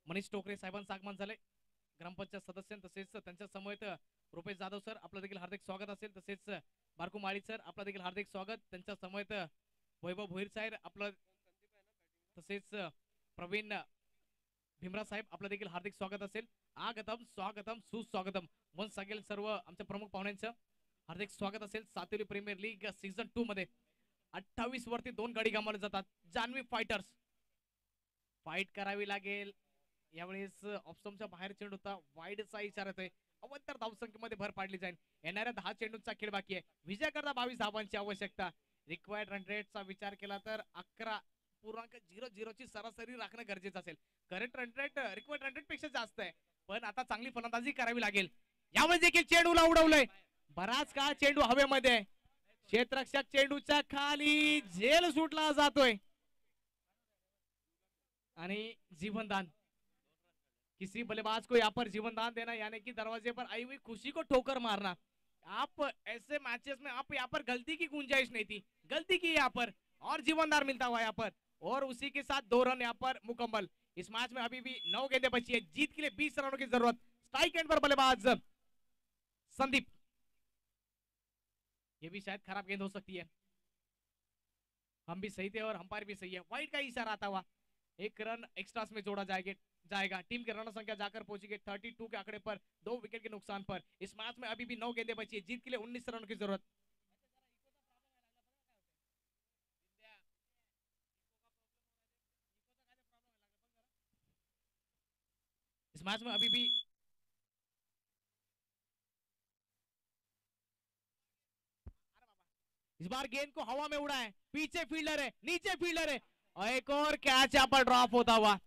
मनीष टोकरे साहेबांचं आगमन झालंय. ग्रामपंचायत सदस्य तसेच त्यांच्या समवेत रुपेश जाधव सर आपलं देखील हार्दिक स्वागत असेल, तसेच बारकू माळी सर आपलं देखील हार्दिक स्वागत, त्यांच्या समवेत वैभव भोईर साहेब आपलं, तसेच प्रवीण भीमराव साहेब आपलं देखील हार्दिक स्वागत असेल. आगतम स्वागतम सुस्वागतम वन्स अगेन सर्व आमच्या प्रमुख पाहुण्यांचं हार्दिक स्वागत असेल. सातेरी प्रीमियर लीग सीझन 2 मध्ये 28 वरती 2 गाडी गमावल्या जातात. जान्हवी फायटर्स फाईट करावी लागेल. यावेळेस ऑप्शनच्या बाहेर चेंडू होता, वाईडचा इशारा येतोय. अवंतर धावसंख्येमध्ये भर पाडली जाईल. येणाऱ्या 10 चेंडूंचा खेळ बाकी आहे. विजयाकरता 22 धावांची आवश्यकता. रिक्वायर्ड रन रेटचा विचार केला तर 11.00 ची सरासरी राखणं गरजेचं असेल. Current run rate required run rate पेक्षा जास्त आहे, पण आता चांगली फलंदाजी करावी लागेल. यावेळेस देखील चेंडूला उडवलंय. बराच काळ चेंडू हवेमध्ये, क्षेत्ररक्षक चेंडूच्या खाली झेल सुटला जातोय आणि जीवनदान. किसी बल्लेबाज को यहाँ पर जीवनदान देना यानी कि दरवाजे पर आई हुई खुशी को ठोकर मारना. आप ऐसे मैचेस में आप यहाँ पर गलती की गुंजाइश नहीं थी, गलती की यहाँ पर और जीवनदान मिलता हुआ यहाँ पर, और उसी के साथ 2 रन यहाँ पर मुकम्मल. इस मैच में अभी भी 9 गेंदें बची है. जीत के लिए 20 रनों की जरूरत. स्ट्राइक एंड पर बल्लेबाज संदीप. ये भी शायद खराब गेंद हो सकती है. हम भी सही थे और अंपायर भी सही है. वाइड का इशारा आता हुआ. 1 रन एक्स्ट्रास में जोड़ा जाएगा. टीम की रन संख्या जाकर पहुंची गई 32 के आंकड़े पर 2 विकेट के नुकसान पर. इस मैच में अभी भी 9 गेंदें बची है. जीत के लिए 19 रनों की जरूरत. इस मैच में अभी भी इस बार गेंद को हवा में उड़ा है. पीछे फील्डर है, नीचे फील्डर है, और एक और कैच यहाँ पर ड्रॉप होता हुआ.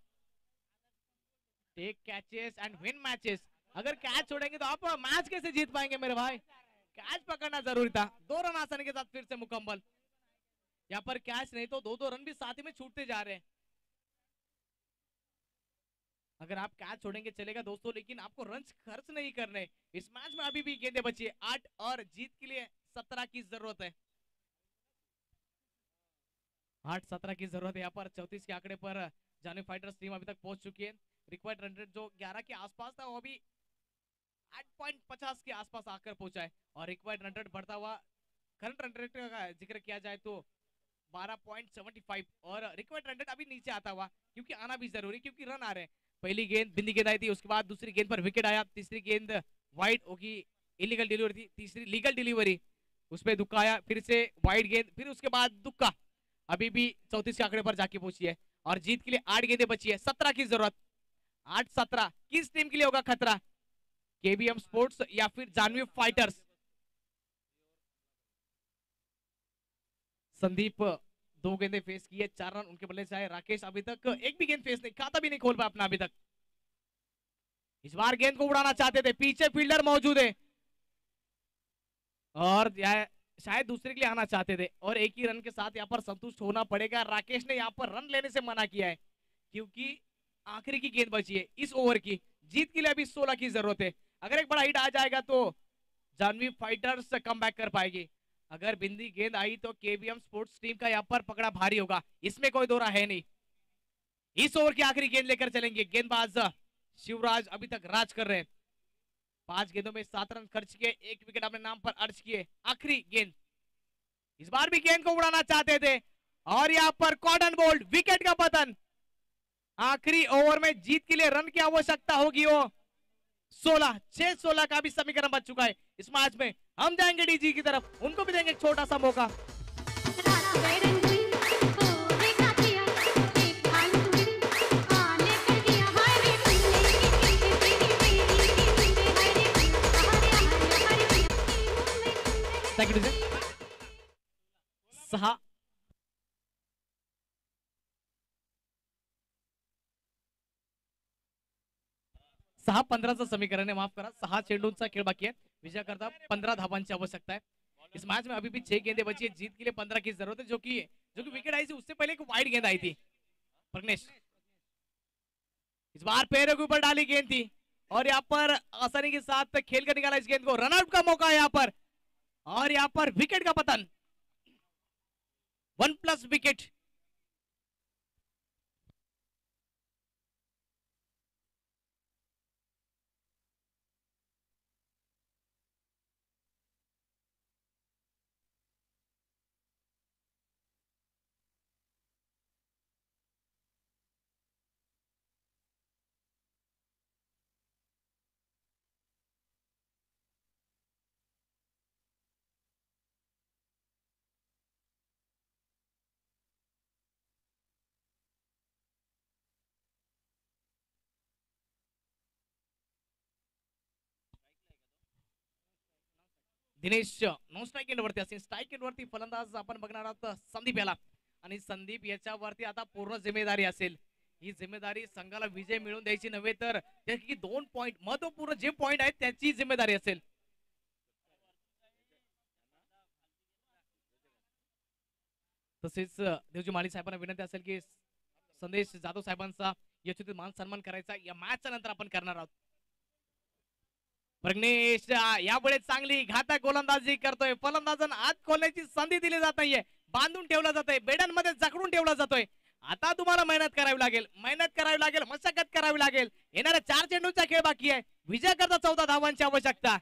Take catches and win matches. अगर कैच छोड़ेंगे तो आप मैच कैसे जीत पाएंगे मेरे भाई. कैच पकड़ना जरूरी था. 2 रन आसानी के साथ फिर से मुकम्मल. यहाँ पर कैच नहीं तो 2-2 रन भी साथ ही में छूटते जा रहे हैं. अगर आप कैच छोड़ेंगे चलेगा दोस्तों, लेकिन आपको रन खर्च नहीं करने. इस मैच में अभी भी गेंदें बची है 8 और जीत के लिए 17 की जरूरत है. 8-17 की जरूरत है. यहाँ पर 34 के आंकड़े पर जान्हवी फाइटर्स टीम अभी तक पहुंच चुकी है. रिक्वायर्ड रन रेट जो 11 के आसपास था वो अभी 8.50 के आसपास आकर पहुंचा है, और रिक्वायर्ड रन रेट बढ़ता हुआ. करंट रन रेट का जिक्र किया जाए तो 12.75, और रिक्वायर्ड रन रेट अभी नीचे आता हुआ, क्योंकि आना भी जरूरी, क्योंकि रन आ रहे हैं. पहली गेंद बिंदी गेंद आई थी, उसके बाद दूसरी गेंद पर विकेट आया, तीसरी गेंद वाइड होगी, इलीगल डिलीवरी थी, तीसरी लीगल डिलीवरी, उसपे दुक्का आया, फिर से वाइड गेंद, फिर उसके बाद दुक्का. अभी भी 34 के आंकड़े पर जाके पहुंची है, और जीत के लिए 8 गेंदें बची है. 17 की जरूरत. 8-17 किस टीम के लिए होगा खतरा? केबीएम स्पोर्ट्स या फिर जान्हवी फाइटर्स? संदीप 2 गेंदें फेस किए, 4 रन उनके बल्ले से आए. राकेश अभी तक एक भी गेंद फेस नहीं, खाता भी नहीं खोल पाया अपना अभी तक. इस बार गेंद को उड़ाना चाहते थे, पीछे फील्डर मौजूद है, और शायद दूसरे के लिए आना चाहते थे, और एक ही रन के साथ यहाँ पर संतुष्ट होना पड़ेगा. राकेश ने यहाँ पर रन लेने से मना किया है, क्योंकि आखिरी की गेंद बची है इस ओवर की. जीत के लिए अभी 16 की जरूरत है. अगर एक बड़ा हिट आ जाएगा तो जान्हवी फाइटर्स कम बैक कर पाएगी. अगर बिंदी गेंद आई तो केबीएम स्पोर्ट्स टीम का यहाँ पर पकड़ा भारी होगा, इसमें कोई दो राह है नहीं. इस ओवर की आखिरी गेंद लेकर चलेंगे गेंदबाज शिवराज. अभी तक राज कर रहे हैं. 5 गेंदों में 7 रन खर्च किए, 1 विकेट अपने नाम पर अर्ज किए. आखिरी गेंद, इस बार भी गेंद को उड़ाना चाहते थे, और यहाँ पर कॉटन बोल्ट, विकेट का पतन. आखिरी ओवर में जीत के लिए रन की आवश्यकता होगी. वो 6-16 का भी समीकरण बच चुका है. इस मैच में हम जाएंगे डीजी की तरफ, उनको भी देंगे एक छोटा सा मौका. Thank you. 6-15चं समीकरण आहे, माफ करा. 6 चेंडूंचा खेळ बाकी आहे. विजय करता 15 धावांची आवश्यकता है. इस मैच में अभी भी 6 गेंदें बची है. जीत के लिए 15 की जरूरत है, जो कि विकेट आई थी उससे पहले एक वाइड गेंद आई थी. प्रज्ञेश इस बार पैरों के ऊपर डाली गेंद थी, और यहाँ पर आसानी के साथ खेल कर निकाला इस गेंद को. रनआउट का मौका है यहाँ पर, और यहाँ पर विकेट का पतन. 1+ wicket. Dinesh non strike and वरती असेल. स्ट्राईक एंड वरती फलंदाज आपण बघणार आहोत संदीप याला, आणि संदीप याच्यावरती आता पूर्ण जिम्मेदारी असेल. ही जिम्मेदारी संघाला विजय मिळवून द्यायची नव्हे तर त्याची 2 पॉइंट महत्वपूर्ण जे पॉइंट आहेत त्याची जिम्मेदारी असेल. तसेच देवजी माळी साहेबांना विनंती असेल की संदेश जाधव साहेबांचा यशोचित मान सन्मान करायचा या मॅचच्या नंतर आपण करणार आहोत. प्रज्ञेश यावेळेस चांगली घातक गोलंदाजी करतोय. फलंदाजांना आत खोलण्याची संधी दिली जात नाहीये, बांधून ठेवला जातोय, बेड्यांमध्ये जखडून ठेवला जातोय. आता तुम्हाला मेहनत करावी लागेल, मशक्कत करावी लागेल. येणाऱ्या 4 चेंडूचा खेळ बाकी आहे. विजय करता 14 धावांची आवश्यकता.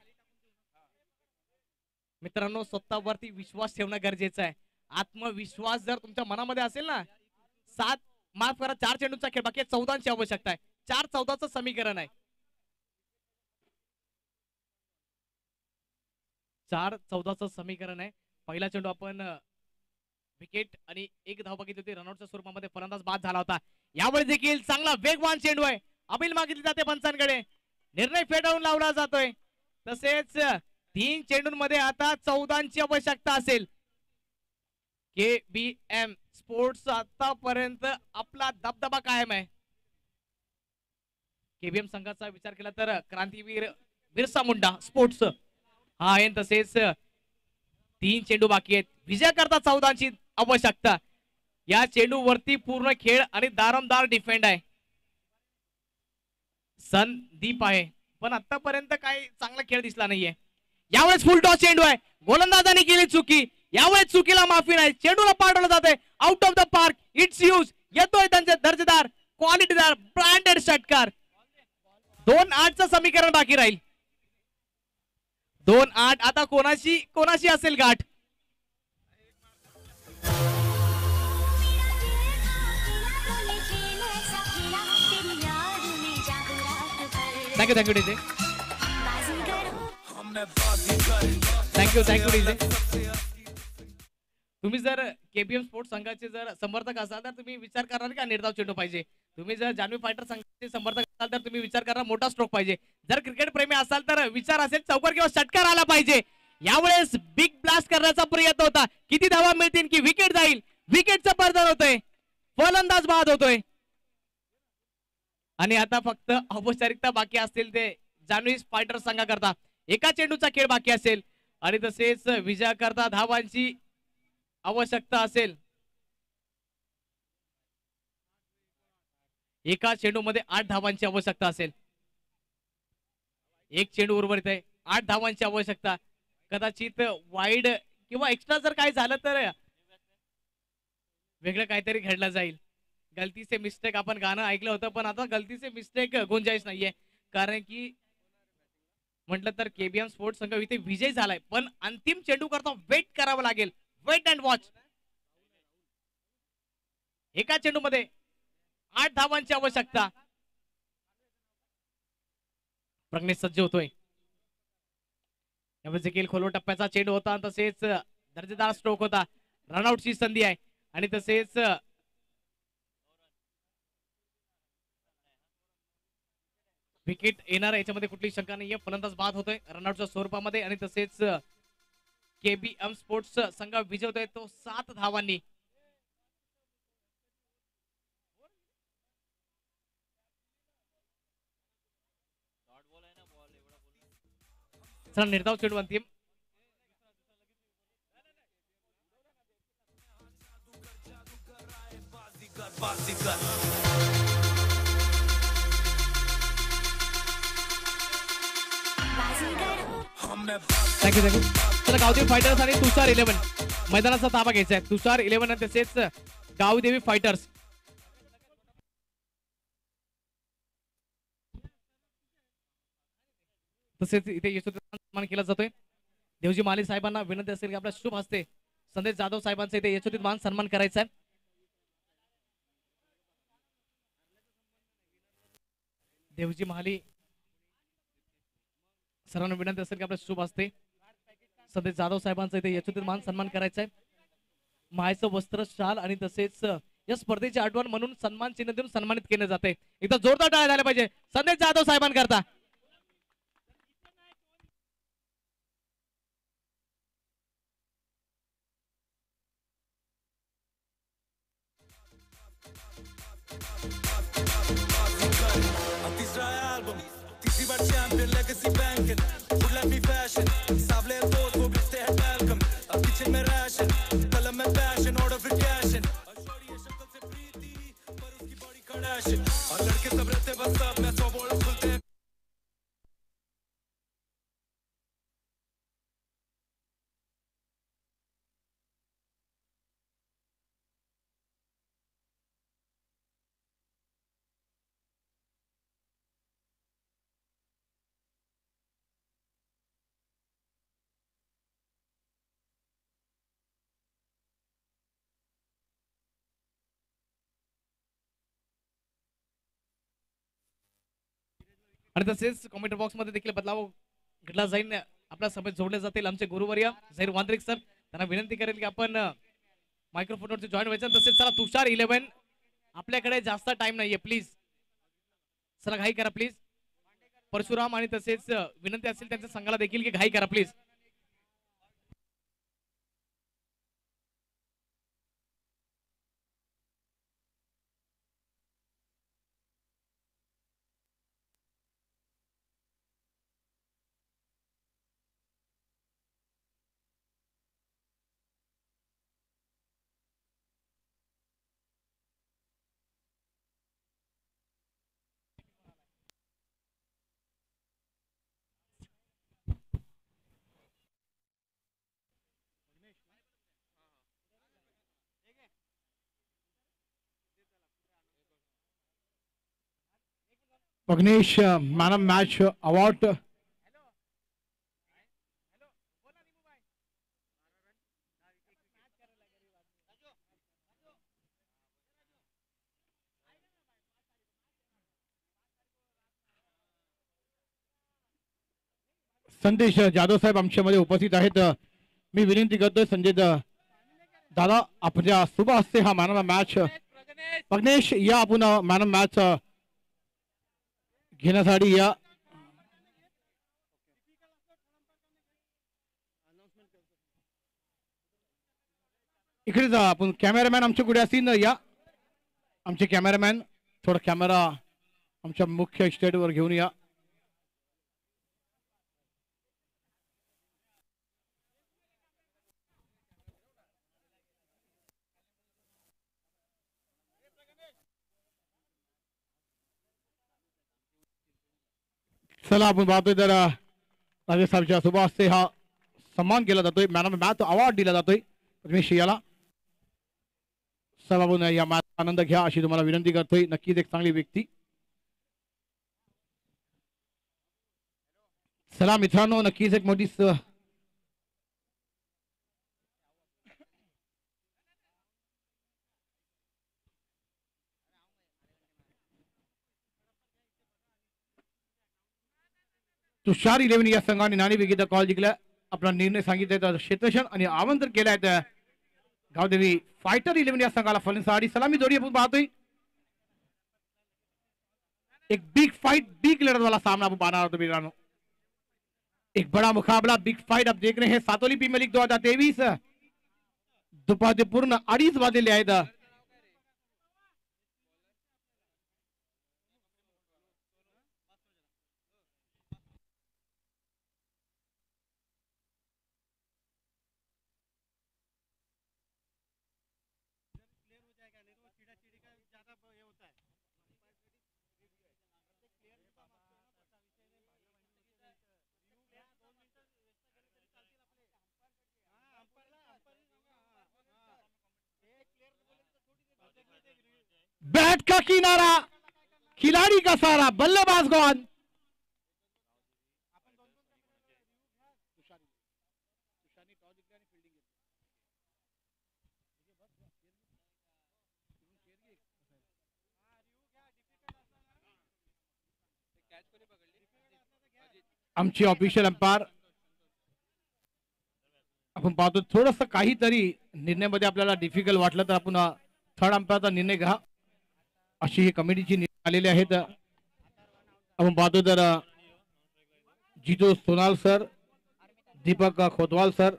मित्रांनो, स्वतःवरती विश्वास ठेवणं गरजेचं आहे. आत्मविश्वास जर तुमच्या मनामध्ये असेल ना, 4 चेंडूचा खेळ बाकी आहे, 14ची आवश्यकता आहे. 4-14चं समीकरण आहे. 4-14चं समीकरण आहे. पहिला चेंडू आपण विकेट आणि 1 धाव बघितली होती. रनआउटच्या स्वरूपामध्ये फलंदाज बाद झाला होता. यावेळी देखील चांगला वेगवान चेंडू आहे. अपील मागितली जाते पंचांकडे, निर्णय फेटाळून लावला जातोय. तसेच 3 चेंडूंमध्ये आता 14ची आवश्यकता असेल. KBM स्पोर्ट्स आतापर्यंत आपला दबदबा कायम आहे. KBM संघाचा विचार केला तर क्रांतीवीर बिरसा मुंडा स्पोर्ट्स हा आहे. तसेच 3 चेंडू बाकी आहेत. विजय करता 14ची आवश्यकता. या चेंडूवरती पूर्ण खेळ आणि दारमदार डिफेंड आहे. संदीप आहे, पण आतापर्यंत काही चांगला खेळ दिसला नाहीये. यावेळेस फुल टॉस चेंडू आहे. गोलंदाजाने केली चुकी. यावेळेस चुकीला माफी नाही. चेंडूला पाठवलं जाते out of the park. It's use. येतोय त्यांचे दर्जेदार क्वालिटीदार ब्रँडेड षटकार. 2-8चं समीकरण बाकी राहील. 2-8 आता कोणाशी असेल गाठ. Thank you DJ. Thank you DJ. तुम्ही जर KBM स्पोर्ट्स संघाचे जर समर्थक असाल तर तुम्ही विचार करणार का निर्धाव चेंडू पाहिजे. तुम्ही जर जान्हवी फायटर संघाचे समर्थक असाल तर तुम्ही विचार करणार मोठा स्ट्रोक पाहिजे. जर क्रिकेट प्रेमी असाल तर विचार असेल चौकार किंवा षटकार आला पाहिजे. यावेळेस बिग ब्लास्ट करण्याचा प्रयत्न होता. किती धावा मिळतील की विकेट जाईल. विकेटचं पडझड होतोय. फलंदाज बाद होतोय. आणि आता फक्त औपचारिकता बाकी असतील ते जान्हवी फायटर संघाकरता. एका चेंडूचा खेळ बाकी असेल आणि तसेच विजय करता धावांची आवश्यकता असेल. एका चेंडूमध्ये 8 धावांची आवश्यकता असेल. 1 चेंडू उर्वरित आहे. 8 धावांची आवश्यकता. कदाचित वाईड किंवा एक्स्ट्रा जर काय झालं तर वेगळं काहीतरी घडलं जाईल. गलती से मिस्टेक आपण गाणं ऐकलं होतं, पण आता गलती से मिस्टेक गुंजाईश नाहीये. कारण की म्हटलं तर KBM स्पोर्ट्स संघ इथे विजय झालाय, पण अंतिम चेंडू करता वेट करावं लागेल. Wait and watch. एका चेंडूमध्ये 8 धावांची आवश्यकता. प्रज्ञेश सज्ज होतोय. यावेळी देखील खोलवर टप्प्याचा चेंडू होता. तसेच दर्जेदार स्ट्रोक होता. रनआउटची संधी आहे आणि तसेच विकेट येणार याच्यामध्ये कुठली शंका नाहीये. फलंदाज बाद होतोय रनआउटच्या स्वरूपामध्ये आणि तसेच KBM स्पोर्ट्स संघ विजय होतोय तो 7 धावांनी. चला निर्धाव चेंडू अंतिम. थँक्यू. चला गावदेवी फायटर्स आणि तुषार 11 मैदानाचा ताबा घ्यायचा आहे. तुषार 11 आणि तसेच गावदेवी फायटर्स. तसेच इथे यशोचित सन्मान केला जातोय. देवजी माली साहेबांना विनंती असेल की आपल्या शुभ हस्ते संदेश जाधव साहेबांचा इथे यशोचित मान सन्मान करायचा आहे. देवजी महाली सर्वांना विनंती असेल की आपल्या शुभ हस्ते संदेश जाधव साहेबांचा इथे यशोचित मान सन्मान करायचा आहे. मायचं वस्त्र शाल आणि तसेच या स्पर्धेची आठवण म्हणून सन्मान चिन्ह देऊन सन्मानित केले जाते. एकदा जोरदार टाळ्या झाल्या पाहिजे संदेश Jadhav साहेबांकरता. Multi-bat champion, legacy banking. Would let me fashion. Savle those who stay at Malcolm. A kitchen में ration. Color में passion, order for cashing. और शोरी है शक्ल से प्रीति, पर उसकी body Kardashian. और लड़के सब रहते बस अब मैं 100 बॉल खुलते हैं. आणि तसेच कमेंट बॉक्स मध्ये देखील बदलाव घडला जाईल. आपल्या सभेत जोडले जातील आमचे गुरुवर्य झैर वांद्रिक सर. त्यांना विनंती करेल की आपण मायक्रोफोनवरती जॉईन व्हायचं. तसेच चला तुषार 11 आपल्याकडे जास्त टाइम नाहीये प्लीज. चला घाई करा प्लीज. परशुराम आणि तसेच विनंती असेल त्यांच्या संघाला देखील की घाई करा please. Magnesh, man of match award. संदेश जाधव साहेब आमच्यामध्ये उपस्थित आहेत. मी विनंती करतोय संजय दादा आपल्या शुभ हस्ते हा मॅन ऑफ मॅच प्रज्ञेश या आपण मॅन ऑफ मॅच घेण्यासाठी या. इकडे जा आपण कॅमेरामॅन आमच्या कुठे असतील या. आमचे कॅमेरामॅन थोडा कॅमेरा आमच्या मुख्य स्टेजवर घेऊन या. चला आपण पाहतोय तर राजे साहेबच्या शुभ हस्ते हा सन्मान केला जातोय. मॅन ऑफ मॅच अवॉर्ड दिला जातोय रमेश याला. चला आपण या मॅच आनंद घ्या अशी तुम्हाला विनंती करतोय. नक्कीच एक चांगली व्यक्ती. चला मित्रांनो नक्कीच एक मोठी तुषार 11 या संघाने नाणेफेकीचा कॉल जिंकला. आपला निर्णय सांगितला क्षेत्रशन आणि आमंत्रण केलं आहे गावदेवी फायटर 11 या संघाला फलंदाजी सलामी जोडी आपण पाहतोय. एक बिग फाइट बिग लड़त वाला सामना आपण पाहणार आहोत मित्रांनो. एक बड़ा मुकाबला बिग फाइट आप देख रहे हैं. सातोली प्रीमियर लीग 2023 दुपारचे पूर्ण 2:30 वाजलेले आहेत. बैट का किनारा खिलाड़ी का सारा बल्लेबाज गौन. आमची ऑफिशियल अंपायर आपण पाहतो. थोडस काहीतरी निर्णयामध्ये आपल्याला डिफिकल्ट वाटलं तर आपण थर्ड अंपायरचा निर्णय घ्या अशी ही कमिटीची निर्णय आलेले आहेत. आपण पाहतो तर जितू सोनाल सर, दीपक खोतवाल सर,